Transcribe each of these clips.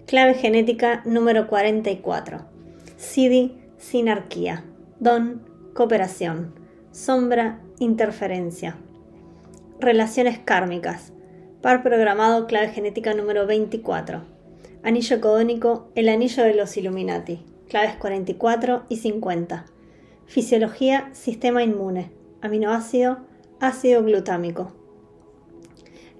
Clave genética número 44. Siddhi, sinarquía. Don, cooperación. Sombra, interferencia. Relaciones kármicas. Par programado, clave genética número 24. Anillo codónico, el anillo de los Illuminati. Claves 44 y 50. Fisiología, sistema inmune. Aminoácido, ácido glutámico.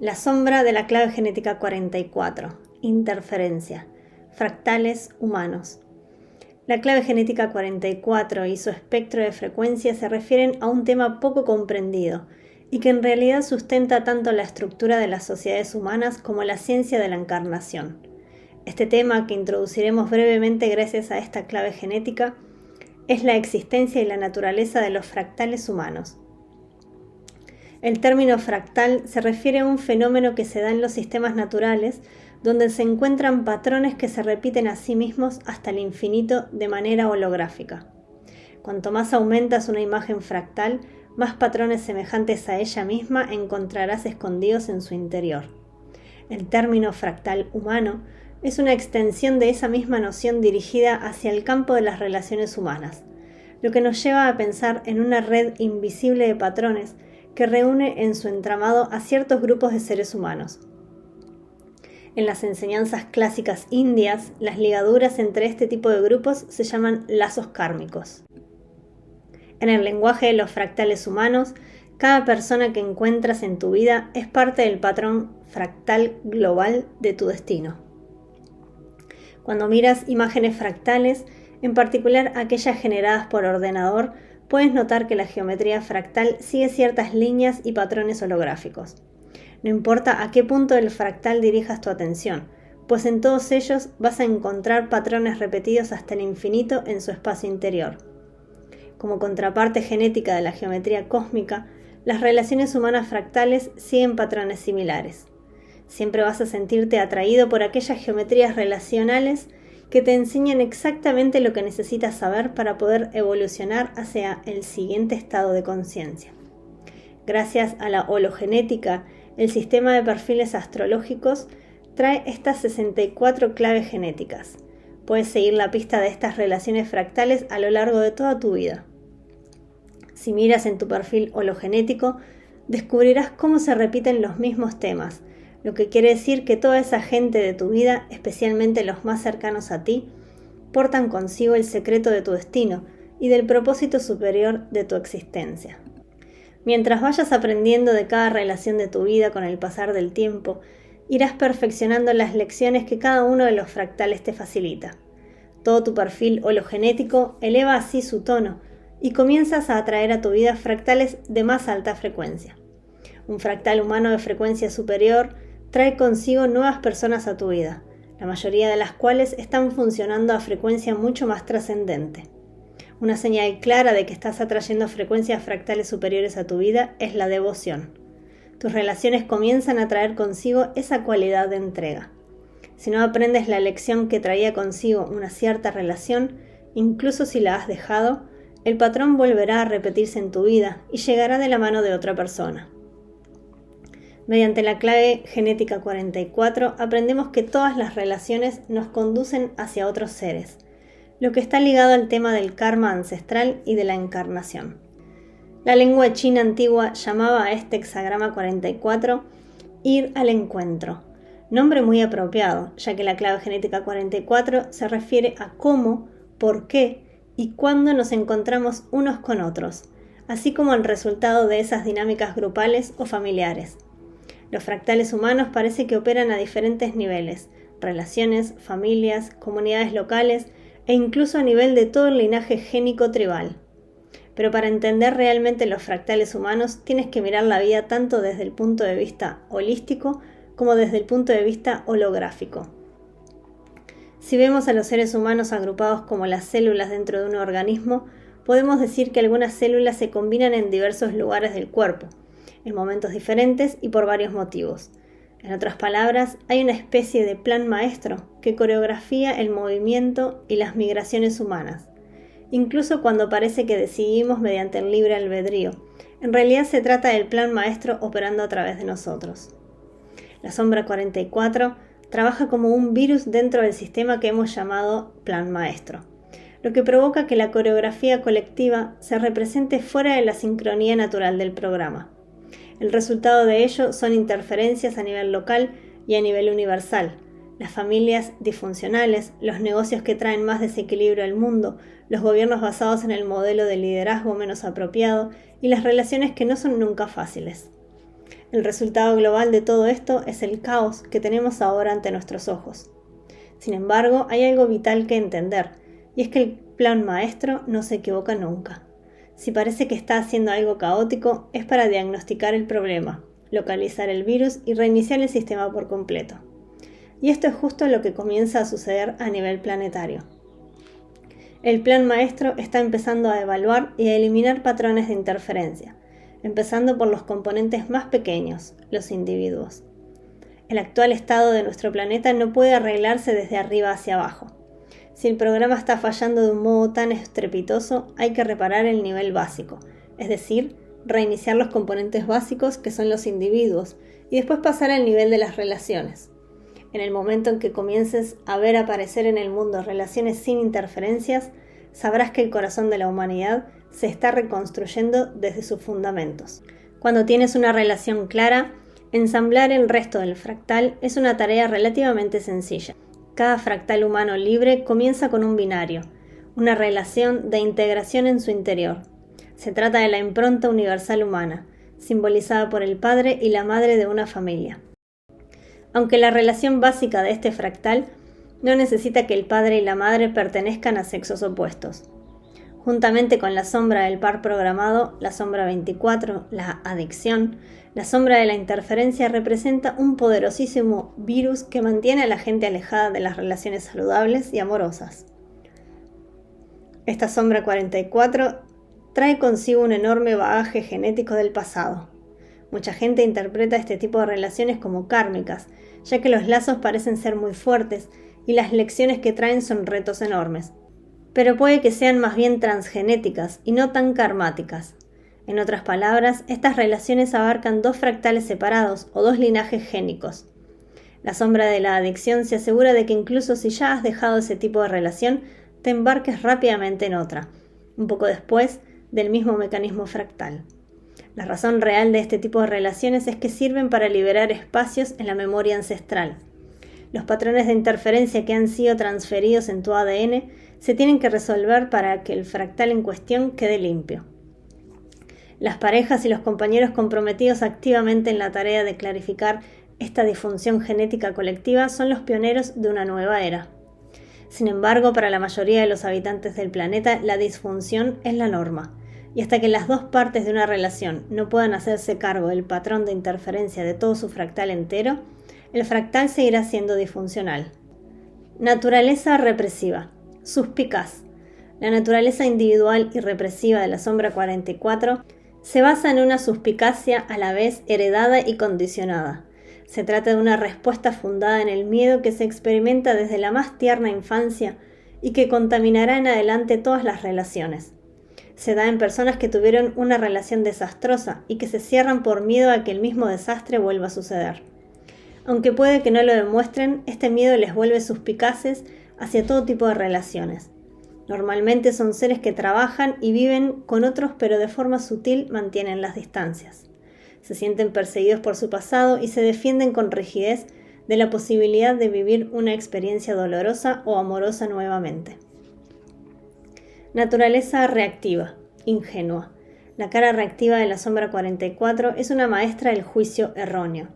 La sombra de la clave genética 44. Interferencia. Fractales humanos. La clave genética 44 y su espectro de frecuencia se refieren a un tema poco comprendido y que en realidad sustenta tanto la estructura de las sociedades humanas como la ciencia de la encarnación. Este tema, que introduciremos brevemente gracias a esta clave genética, es la existencia y la naturaleza de los fractales humanos. El término fractal se refiere a un fenómeno que se da en los sistemas naturales, donde se encuentran patrones que se repiten a sí mismos hasta el infinito de manera holográfica. Cuanto más aumentas una imagen fractal, más patrones semejantes a ella misma encontrarás escondidos en su interior. El término fractal humano es una extensión de esa misma noción dirigida hacia el campo de las relaciones humanas, lo que nos lleva a pensar en una red invisible de patrones que reúne en su entramado a ciertos grupos de seres humanos. En las enseñanzas clásicas indias, las ligaduras entre este tipo de grupos se llaman lazos kármicos. En el lenguaje de los fractales humanos, cada persona que encuentras en tu vida es parte del patrón fractal global de tu destino. Cuando miras imágenes fractales, en particular aquellas generadas por ordenador, puedes notar que la geometría fractal sigue ciertas líneas y patrones holográficos. No importa a qué punto del fractal dirijas tu atención, pues en todos ellos vas a encontrar patrones repetidos hasta el infinito en su espacio interior. Como contraparte genética de la geometría cósmica, las relaciones humanas fractales siguen patrones similares. Siempre vas a sentirte atraído por aquellas geometrías relacionales que te enseñan exactamente lo que necesitas saber para poder evolucionar hacia el siguiente estado de conciencia. Gracias a la hologenética, el sistema de perfiles astrológicos trae estas 64 claves genéticas. Puedes seguir la pista de estas relaciones fractales a lo largo de toda tu vida. Si miras en tu perfil hologenético, descubrirás cómo se repiten los mismos temas, lo que quiere decir que toda esa gente de tu vida, especialmente los más cercanos a ti, portan consigo el secreto de tu destino y del propósito superior de tu existencia. Mientras vayas aprendiendo de cada relación de tu vida con el pasar del tiempo, irás perfeccionando las lecciones que cada uno de los fractales te facilita. Todo tu perfil hologenético eleva así su tono y comienzas a atraer a tu vida fractales de más alta frecuencia. Un fractal humano de frecuencia superior trae consigo nuevas personas a tu vida, la mayoría de las cuales están funcionando a frecuencia mucho más trascendente. Una señal clara de que estás atrayendo frecuencias fractales superiores a tu vida es la devoción. Tus relaciones comienzan a traer consigo esa cualidad de entrega. Si no aprendes la lección que traía consigo una cierta relación, incluso si la has dejado, el patrón volverá a repetirse en tu vida y llegará de la mano de otra persona. Mediante la clave genética 44 aprendemos que todas las relaciones nos conducen hacia otros seres, lo que está ligado al tema del karma ancestral y de la encarnación. La lengua china antigua llamaba a este hexagrama 44 ir al encuentro, nombre muy apropiado, ya que la clave genética 44 se refiere a cómo, por qué y cuándo nos encontramos unos con otros, así como el resultado de esas dinámicas grupales o familiares. Los fractales humanos parece que operan a diferentes niveles, relaciones, familias, comunidades locales e incluso a nivel de todo el linaje génico tribal. Pero para entender realmente los fractales humanos tienes que mirar la vida tanto desde el punto de vista holístico como desde el punto de vista holográfico. Si vemos a los seres humanos agrupados como las células dentro de un organismo, podemos decir que algunas células se combinan en diversos lugares del cuerpo, en momentos diferentes y por varios motivos. En otras palabras, hay una especie de plan maestro que coreografía el movimiento y las migraciones humanas. Incluso cuando parece que decidimos mediante el libre albedrío, en realidad se trata del plan maestro operando a través de nosotros. La sombra 44 trabaja como un virus dentro del sistema que hemos llamado Plan Maestro, lo que provoca que la coreografía colectiva se represente fuera de la sincronía natural del programa. El resultado de ello son interferencias a nivel local y a nivel universal, las familias disfuncionales, los negocios que traen más desequilibrio al mundo, los gobiernos basados en el modelo de liderazgo menos apropiado y las relaciones que no son nunca fáciles. El resultado global de todo esto es el caos que tenemos ahora ante nuestros ojos. Sin embargo, hay algo vital que entender, y es que el plan maestro no se equivoca nunca. Si parece que está haciendo algo caótico, es para diagnosticar el problema, localizar el virus y reiniciar el sistema por completo. Y esto es justo lo que comienza a suceder a nivel planetario. El plan maestro está empezando a evaluar y a eliminar patrones de interferencia, empezando por los componentes más pequeños, los individuos. El actual estado de nuestro planeta no puede arreglarse desde arriba hacia abajo. Si el programa está fallando de un modo tan estrepitoso, hay que reparar el nivel básico, es decir, reiniciar los componentes básicos que son los individuos y después pasar al nivel de las relaciones. En el momento en que comiences a ver aparecer en el mundo relaciones sin interferencias, sabrás que el corazón de la humanidad se está reconstruyendo desde sus fundamentos. Cuando tienes una relación clara, ensamblar el resto del fractal es una tarea relativamente sencilla. Cada fractal humano libre comienza con un binario, una relación de integración en su interior. Se trata de la impronta universal humana, simbolizada por el padre y la madre de una familia. Aunque la relación básica de este fractal no necesita que el padre y la madre pertenezcan a sexos opuestos. Juntamente con la sombra del par programado, la sombra 24, la adicción, la sombra de la interferencia representa un poderosísimo virus que mantiene a la gente alejada de las relaciones saludables y amorosas. Esta sombra 44 trae consigo un enorme bagaje genético del pasado. Mucha gente interpreta este tipo de relaciones como kármicas, ya que los lazos parecen ser muy fuertes y las lecciones que traen son retos enormes. Pero puede que sean más bien transgenéticas y no tan karmáticas. En otras palabras, estas relaciones abarcan dos fractales separados o dos linajes génicos. La sombra de la adicción se asegura de que incluso si ya has dejado ese tipo de relación, te embarques rápidamente en otra, un poco después del mismo mecanismo fractal. La razón real de este tipo de relaciones es que sirven para liberar espacios en la memoria ancestral. Los patrones de interferencia que han sido transferidos en tu ADN se tienen que resolver para que el fractal en cuestión quede limpio. Las parejas y los compañeros comprometidos activamente en la tarea de clarificar esta disfunción genética colectiva son los pioneros de una nueva era. Sin embargo, para la mayoría de los habitantes del planeta, la disfunción es la norma. Y hasta que las dos partes de una relación no puedan hacerse cargo del patrón de interferencia de todo su fractal entero, el fractal seguirá siendo disfuncional. Naturaleza represiva. Suspicaz. La naturaleza individual y represiva de la sombra 44 se basa en una suspicacia a la vez heredada y condicionada. Se trata de una respuesta fundada en el miedo que se experimenta desde la más tierna infancia y que contaminará en adelante todas las relaciones. Se da en personas que tuvieron una relación desastrosa y que se cierran por miedo a que el mismo desastre vuelva a suceder. Aunque puede que no lo demuestren, este miedo les vuelve suspicaces hacia todo tipo de relaciones. Normalmente son seres que trabajan y viven con otros, pero de forma sutil mantienen las distancias. Se sienten perseguidos por su pasado y se defienden con rigidez de la posibilidad de vivir una experiencia dolorosa o amorosa nuevamente. Naturaleza reactiva, ingenua. La cara reactiva de la sombra 44 es una maestra del juicio erróneo.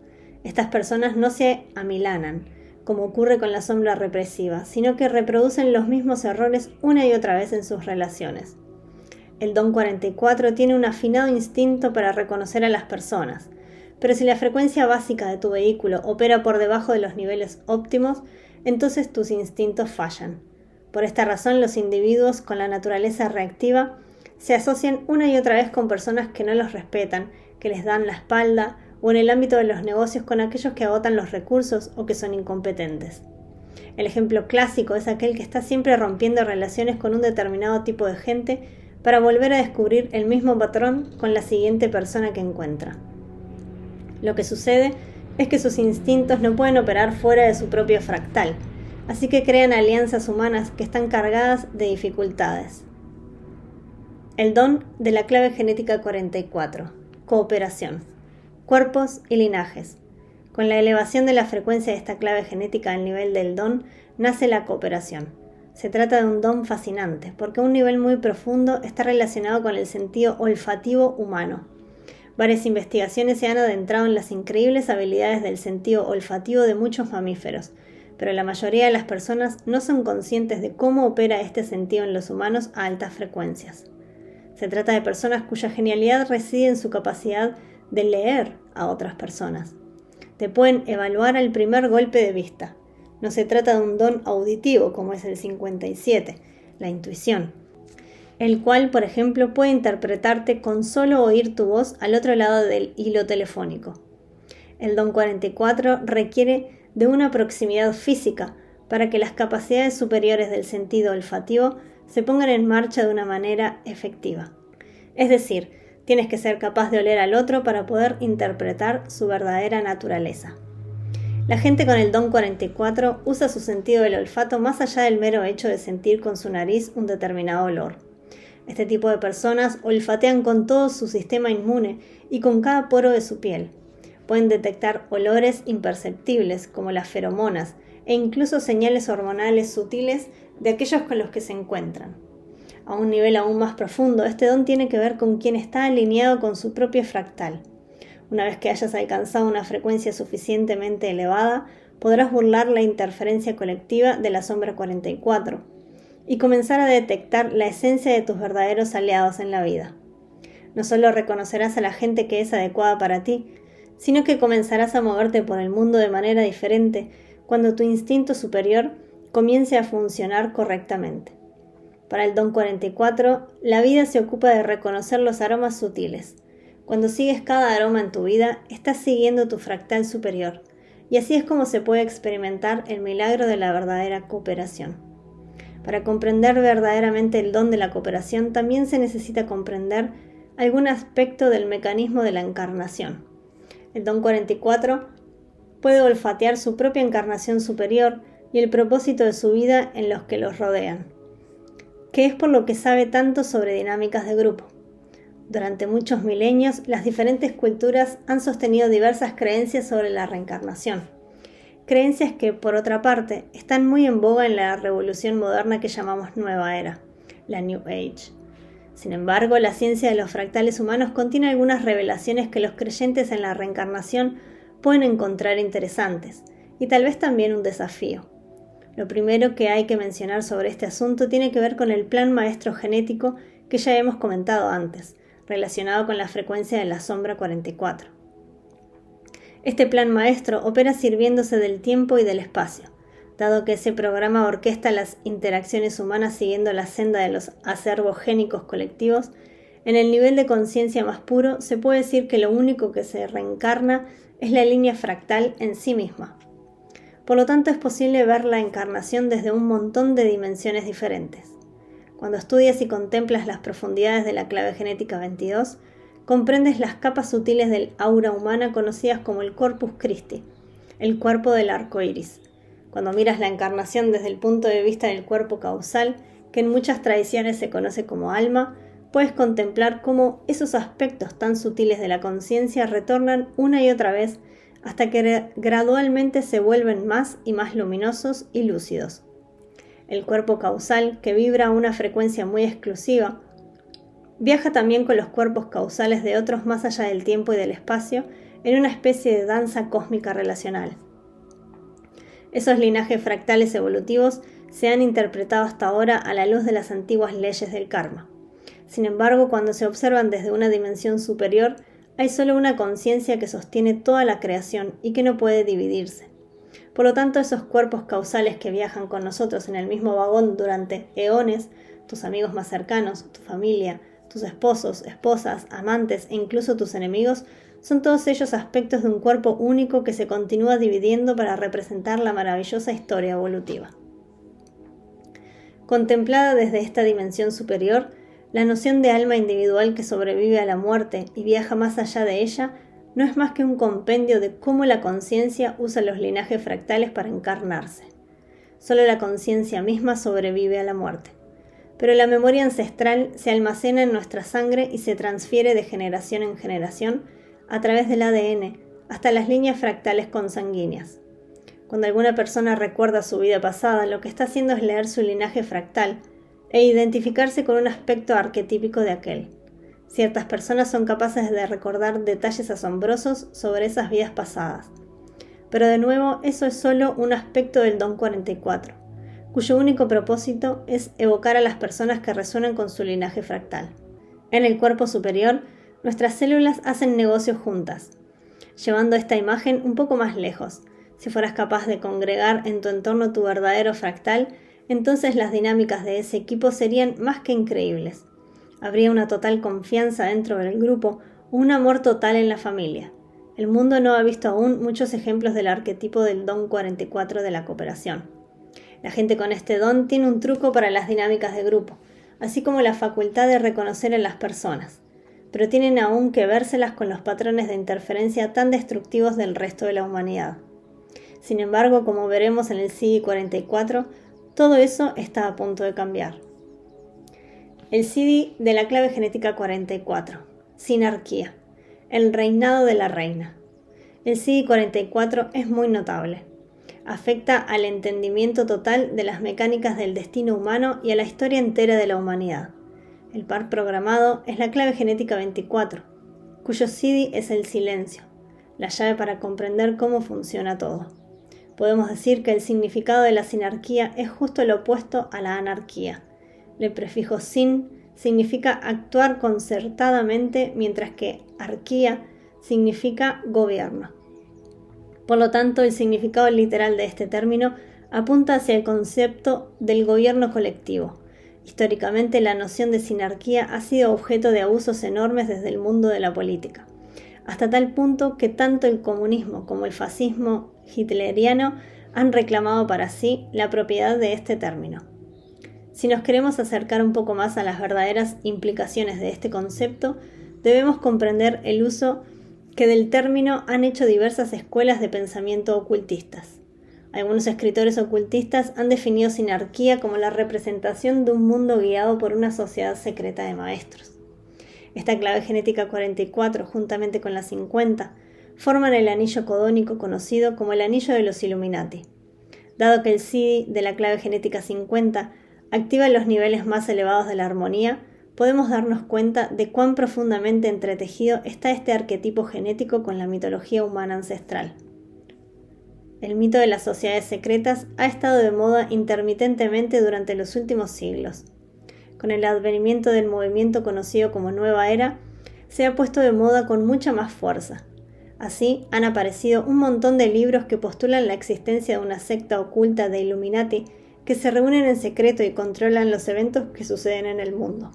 Estas personas no se amilanan, como ocurre con la sombra represiva, sino que reproducen los mismos errores una y otra vez en sus relaciones. El don 44 tiene un afinado instinto para reconocer a las personas, pero si la frecuencia básica de tu vehículo opera por debajo de los niveles óptimos, entonces tus instintos fallan. Por esta razón, los individuos con la naturaleza reactiva se asocian una y otra vez con personas que no los respetan, que les dan la espalda, o en el ámbito de los negocios con aquellos que agotan los recursos o que son incompetentes. El ejemplo clásico es aquel que está siempre rompiendo relaciones con un determinado tipo de gente para volver a descubrir el mismo patrón con la siguiente persona que encuentra. Lo que sucede es que sus instintos no pueden operar fuera de su propio fractal, así que crean alianzas humanas que están cargadas de dificultades. El don de la clave genética 44. Cooperación. Cuerpos y linajes. Con la elevación de la frecuencia de esta clave genética al nivel del don, nace la cooperación. Se trata de un don fascinante, porque a un nivel muy profundo está relacionado con el sentido olfativo humano. Varias investigaciones se han adentrado en las increíbles habilidades del sentido olfativo de muchos mamíferos, pero la mayoría de las personas no son conscientes de cómo opera este sentido en los humanos a altas frecuencias. Se trata de personas cuya genialidad reside en su capacidad de leer a otras personas. Te pueden evaluar al primer golpe de vista. No se trata de un don auditivo como es el 57, la intuición, el cual, por ejemplo, puede interpretarte con solo oír tu voz al otro lado del hilo telefónico. El don 44 requiere de una proximidad física para que las capacidades superiores del sentido olfativo se pongan en marcha de una manera efectiva. Es decir, tienes que ser capaz de oler al otro para poder interpretar su verdadera naturaleza. La gente con el don 44 usa su sentido del olfato más allá del mero hecho de sentir con su nariz un determinado olor. Este tipo de personas olfatean con todo su sistema inmune y con cada poro de su piel. Pueden detectar olores imperceptibles como las feromonas e incluso señales hormonales sutiles de aquellos con los que se encuentran. A un nivel aún más profundo, este don tiene que ver con quien está alineado con su propio fractal. Una vez que hayas alcanzado una frecuencia suficientemente elevada, podrás burlar la interferencia colectiva de la sombra 44 y comenzar a detectar la esencia de tus verdaderos aliados en la vida. No solo reconocerás a la gente que es adecuada para ti, sino que comenzarás a moverte por el mundo de manera diferente cuando tu instinto superior comience a funcionar correctamente. Para el don 44, la vida se ocupa de reconocer los aromas sutiles. Cuando sigues cada aroma en tu vida, estás siguiendo tu fractal superior, y así es como se puede experimentar el milagro de la verdadera cooperación. Para comprender verdaderamente el don de la cooperación, también se necesita comprender algún aspecto del mecanismo de la encarnación. El don 44 puede olfatear su propia encarnación superior y el propósito de su vida en los que los rodean, que es por lo que sabe tanto sobre dinámicas de grupo. Durante muchos milenios, las diferentes culturas han sostenido diversas creencias sobre la reencarnación. Creencias que, por otra parte, están muy en boga en la revolución moderna que llamamos Nueva Era, la New Age. Sin embargo, la ciencia de los fractales humanos contiene algunas revelaciones que los creyentes en la reencarnación pueden encontrar interesantes, y tal vez también un desafío. Lo primero que hay que mencionar sobre este asunto tiene que ver con el plan maestro genético que ya hemos comentado antes, relacionado con la frecuencia de la sombra 44. Este plan maestro opera sirviéndose del tiempo y del espacio. Dado que ese programa orquesta las interacciones humanas siguiendo la senda de los acervos génicos colectivos, en el nivel de conciencia más puro se puede decir que lo único que se reencarna es la línea fractal en sí misma. Por lo tanto, es posible ver la encarnación desde un montón de dimensiones diferentes. Cuando estudias y contemplas las profundidades de la clave genética 22, comprendes las capas sutiles del aura humana conocidas como el Corpus Christi, el cuerpo del arco iris. Cuando miras la encarnación desde el punto de vista del cuerpo causal, que en muchas tradiciones se conoce como alma, puedes contemplar cómo esos aspectos tan sutiles de la conciencia retornan una y otra vez hasta que gradualmente se vuelven más y más luminosos y lúcidos. El cuerpo causal, que vibra a una frecuencia muy exclusiva, viaja también con los cuerpos causales de otros más allá del tiempo y del espacio en una especie de danza cósmica relacional. Esos linajes fractales evolutivos se han interpretado hasta ahora a la luz de las antiguas leyes del karma. Sin embargo, cuando se observan desde una dimensión superior, hay solo una conciencia que sostiene toda la creación y que no puede dividirse. Por lo tanto, esos cuerpos causales que viajan con nosotros en el mismo vagón durante eones, tus amigos más cercanos, tu familia, tus esposos, esposas, amantes e incluso tus enemigos, son todos ellos aspectos de un cuerpo único que se continúa dividiendo para representar la maravillosa historia evolutiva. Contemplada desde esta dimensión superior, la noción de alma individual que sobrevive a la muerte y viaja más allá de ella no es más que un compendio de cómo la conciencia usa los linajes fractales para encarnarse. Solo la conciencia misma sobrevive a la muerte. Pero la memoria ancestral se almacena en nuestra sangre y se transfiere de generación en generación a través del ADN hasta las líneas fractales consanguíneas. Cuando alguna persona recuerda su vida pasada, lo que está haciendo es leer su linaje fractal e identificarse con un aspecto arquetípico de aquel. Ciertas personas son capaces de recordar detalles asombrosos sobre esas vidas pasadas. Pero de nuevo, eso es solo un aspecto del Don 44, cuyo único propósito es evocar a las personas que resuenan con su linaje fractal. En el cuerpo superior, nuestras células hacen negocios juntas, llevando esta imagen un poco más lejos. Si fueras capaz de congregar en tu entorno tu verdadero fractal, entonces las dinámicas de ese equipo serían más que increíbles. Habría una total confianza dentro del grupo, un amor total en la familia. El mundo no ha visto aún muchos ejemplos del arquetipo del Don 44 de la cooperación. La gente con este don tiene un truco para las dinámicas de grupo, así como la facultad de reconocer a las personas, pero tienen aún que vérselas con los patrones de interferencia tan destructivos del resto de la humanidad. Sin embargo, como veremos en el CIDI 44, todo eso está a punto de cambiar. El CIDI de la clave genética 44, Sinarquía, el reinado de la reina. El CIDI 44 es muy notable. Afecta al entendimiento total de las mecánicas del destino humano y a la historia entera de la humanidad. El par programado es la clave genética 24, cuyo CIDI es el silencio, la llave para comprender cómo funciona todo. Podemos decir que el significado de la sinarquía es justo el opuesto a la anarquía. El prefijo sin significa actuar concertadamente, mientras que arquía significa gobierno. Por lo tanto, el significado literal de este término apunta hacia el concepto del gobierno colectivo. Históricamente, la noción de sinarquía ha sido objeto de abusos enormes desde el mundo de la política, hasta tal punto que tanto el comunismo como el fascismo hitleriano han reclamado para sí la propiedad de este término. Si nos queremos acercar un poco más a las verdaderas implicaciones de este concepto, debemos comprender el uso que del término han hecho diversas escuelas de pensamiento ocultistas. Algunos escritores ocultistas han definido sinarquía como la representación de un mundo guiado por una sociedad secreta de maestros. Esta clave genética 44, juntamente con la 50, forman el anillo codónico conocido como el anillo de los Illuminati. Dado que el CIDI de la clave genética 50 activa los niveles más elevados de la armonía, podemos darnos cuenta de cuán profundamente entretejido está este arquetipo genético con la mitología humana ancestral. El mito de las sociedades secretas ha estado de moda intermitentemente durante los últimos siglos. Con el advenimiento del movimiento conocido como Nueva Era, se ha puesto de moda con mucha más fuerza. Así, han aparecido un montón de libros que postulan la existencia de una secta oculta de Illuminati que se reúnen en secreto y controlan los eventos que suceden en el mundo.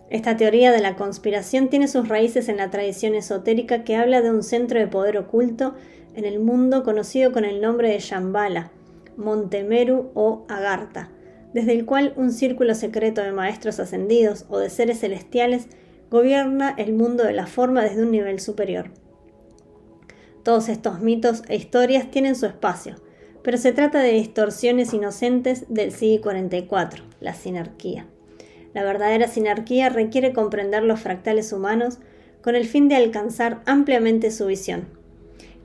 Esta teoría de la conspiración tiene sus raíces en la tradición esotérica que habla de un centro de poder oculto en el mundo conocido con el nombre de Shambhala, Monte Meru o Agartha, desde el cual un círculo secreto de maestros ascendidos o de seres celestiales gobierna el mundo de la forma desde un nivel superior. Todos estos mitos e historias tienen su espacio, pero se trata de distorsiones inocentes del CIDI 44, la sinarquía. La verdadera sinarquía requiere comprender los fractales humanos con el fin de alcanzar ampliamente su visión.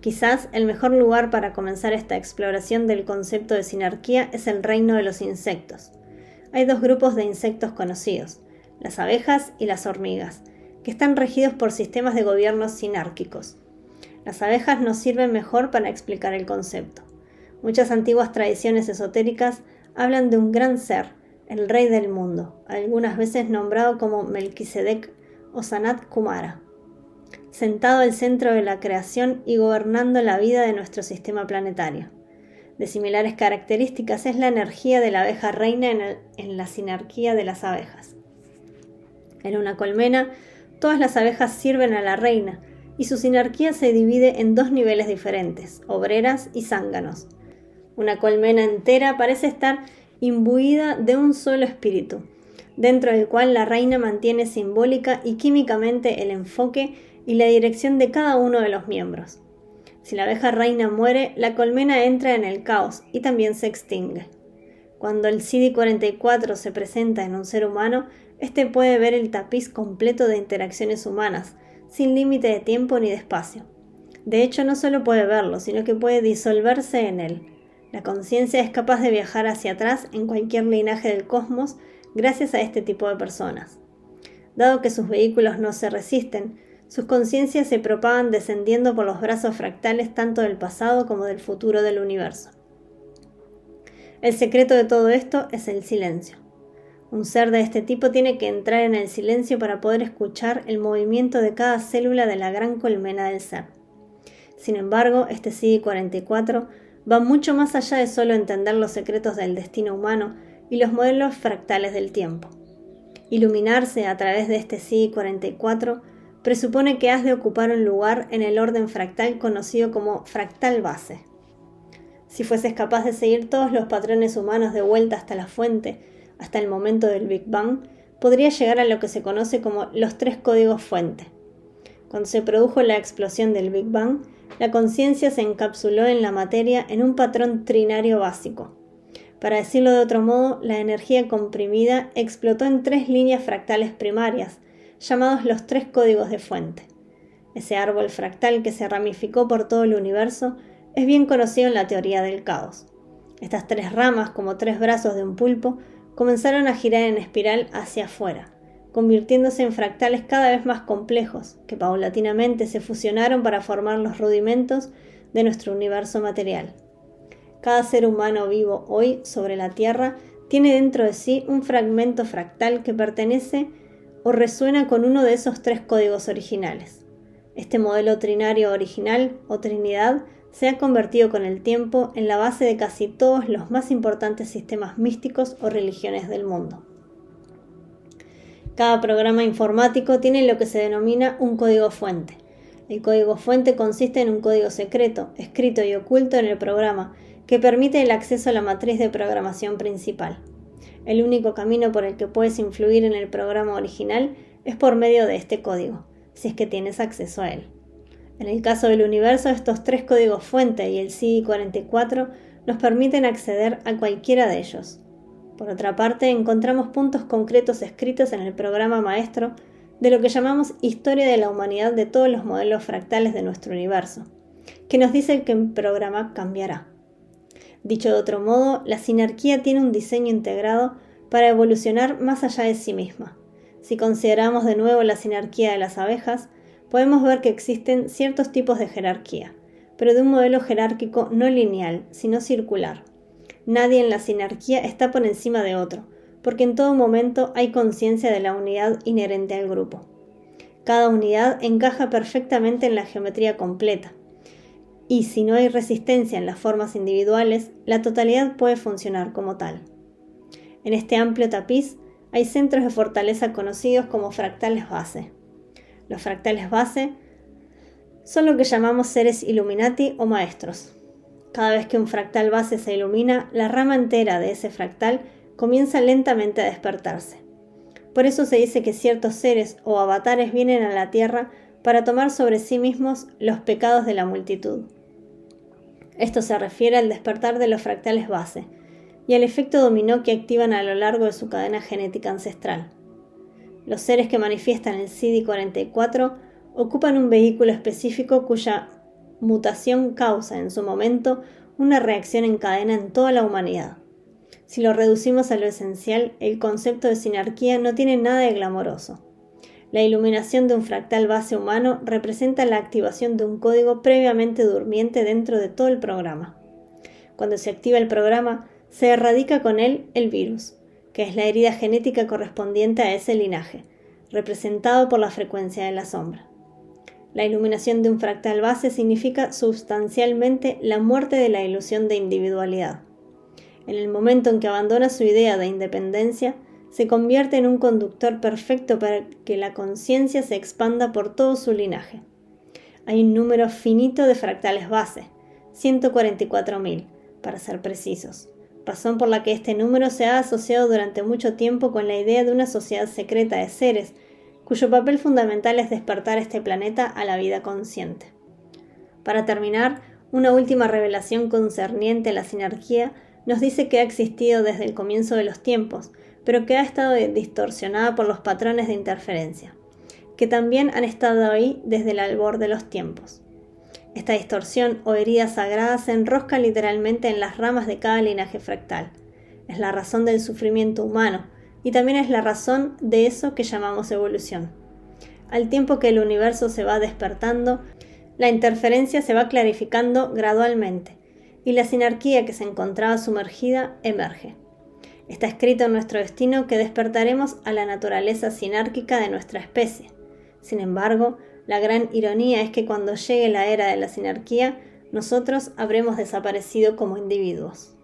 Quizás el mejor lugar para comenzar esta exploración del concepto de sinarquía es el reino de los insectos. Hay dos grupos de insectos conocidos, las abejas y las hormigas, que están regidos por sistemas de gobierno sinárquicos. Las abejas nos sirven mejor para explicar el concepto. Muchas antiguas tradiciones esotéricas hablan de un gran ser, el rey del mundo, algunas veces nombrado como Melquisedec o Sanat Kumara, sentado al centro de la creación y gobernando la vida de nuestro sistema planetario. De similares características es la energía de la abeja reina en la sinarquía de las abejas. En una colmena, todas las abejas sirven a la reina, y su sinarquía se divide en dos niveles diferentes, obreras y zánganos. Una colmena entera parece estar imbuida de un solo espíritu, dentro del cual la reina mantiene simbólica y químicamente el enfoque y la dirección de cada uno de los miembros. Si la abeja reina muere, la colmena entra en el caos y también se extingue. Cuando el CD44 se presenta en un ser humano, este puede ver el tapiz completo de interacciones humanas, sin límite de tiempo ni de espacio. De hecho, no solo puede verlo, sino que puede disolverse en él. La conciencia es capaz de viajar hacia atrás en cualquier linaje del cosmos gracias a este tipo de personas. Dado que sus vehículos no se resisten, sus conciencias se propagan descendiendo por los brazos fractales tanto del pasado como del futuro del universo. El secreto de todo esto es el silencio. Un ser de este tipo tiene que entrar en el silencio para poder escuchar el movimiento de cada célula de la gran colmena del ser. Sin embargo, este CD44 va mucho más allá de solo entender los secretos del destino humano y los modelos fractales del tiempo. Iluminarse a través de este CD44 presupone que has de ocupar un lugar en el orden fractal conocido como fractal base. Si fueses capaz de seguir todos los patrones humanos de vuelta hasta la fuente, hasta el momento del Big Bang, podrías llegar a lo que se conoce como los 3 códigos fuente. Cuando se produjo la explosión del Big Bang, la conciencia se encapsuló en la materia en un patrón trinario básico. Para decirlo de otro modo, la energía comprimida explotó en 3 líneas fractales primarias, llamados los 3 códigos de fuente. Ese árbol fractal que se ramificó por todo el universo es bien conocido en la teoría del caos. Estas 3 ramas, como 3 brazos de un pulpo, comenzaron a girar en espiral hacia afuera, convirtiéndose en fractales cada vez más complejos, que paulatinamente se fusionaron para formar los rudimentos de nuestro universo material. Cada ser humano vivo hoy sobre la Tierra tiene dentro de sí un fragmento fractal que pertenece o resuena con uno de esos 3 códigos originales. Este modelo trinario original, o Trinidad, se ha convertido con el tiempo en la base de casi todos los más importantes sistemas místicos o religiones del mundo. Cada programa informático tiene lo que se denomina un código fuente. El código fuente consiste en un código secreto, escrito y oculto en el programa, que permite el acceso a la matriz de programación principal. El único camino por el que puedes influir en el programa original es por medio de este código, si es que tienes acceso a él. En el caso del universo, estos 3 códigos fuente y el CD44 nos permiten acceder a cualquiera de ellos. Por otra parte, encontramos puntos concretos escritos en el programa maestro de lo que llamamos historia de la humanidad de todos los modelos fractales de nuestro universo, que nos dice que el programa cambiará. Dicho de otro modo, la sinarquía tiene un diseño integrado para evolucionar más allá de sí misma. Si consideramos de nuevo la sinarquía de las abejas, podemos ver que existen ciertos tipos de jerarquía, pero de un modelo jerárquico no lineal, sino circular. Nadie en la sinarquía está por encima de otro, porque en todo momento hay conciencia de la unidad inherente al grupo. Cada unidad encaja perfectamente en la geometría completa, y si no hay resistencia en las formas individuales, la totalidad puede funcionar como tal. En este amplio tapiz hay centros de fortaleza conocidos como fractales base. Los fractales base son lo que llamamos seres Illuminati o maestros. Cada vez que un fractal base se ilumina, la rama entera de ese fractal comienza lentamente a despertarse. Por eso se dice que ciertos seres o avatares vienen a la Tierra para tomar sobre sí mismos los pecados de la multitud. Esto se refiere al despertar de los fractales base y al efecto dominó que activan a lo largo de su cadena genética ancestral. Los seres que manifiestan el CD44 ocupan un vehículo específico cuya mutación causa en su momento una reacción en cadena en toda la humanidad. Si lo reducimos a lo esencial, el concepto de sinarquía no tiene nada de glamoroso. La iluminación de un fractal base humano representa la activación de un código previamente durmiente dentro de todo el programa. Cuando se activa el programa, se erradica con él el virus, que es la herida genética correspondiente a ese linaje, representado por la frecuencia de la sombra. La iluminación de un fractal base significa sustancialmente la muerte de la ilusión de individualidad. En el momento en que abandona su idea de independencia, se convierte en un conductor perfecto para que la conciencia se expanda por todo su linaje. Hay un número finito de fractales base, 144.000, para ser precisos, razón por la que este número se ha asociado durante mucho tiempo con la idea de una sociedad secreta de seres cuyo papel fundamental es despertar este planeta a la vida consciente. Para terminar, una última revelación concerniente a la sinarquía nos dice que ha existido desde el comienzo de los tiempos, pero que ha estado distorsionada por los patrones de interferencia, que también han estado ahí desde el albor de los tiempos. Esta distorsión o herida sagrada se enrosca literalmente en las ramas de cada linaje fractal. Es la razón del sufrimiento humano y también es la razón de eso que llamamos evolución. Al tiempo que el universo se va despertando, la interferencia se va clarificando gradualmente y la sinarquía que se encontraba sumergida emerge. Está escrito en nuestro destino que despertaremos a la naturaleza sinárquica de nuestra especie. Sin embargo, la gran ironía es que cuando llegue la era de la sinarquía, nosotros habremos desaparecido como individuos.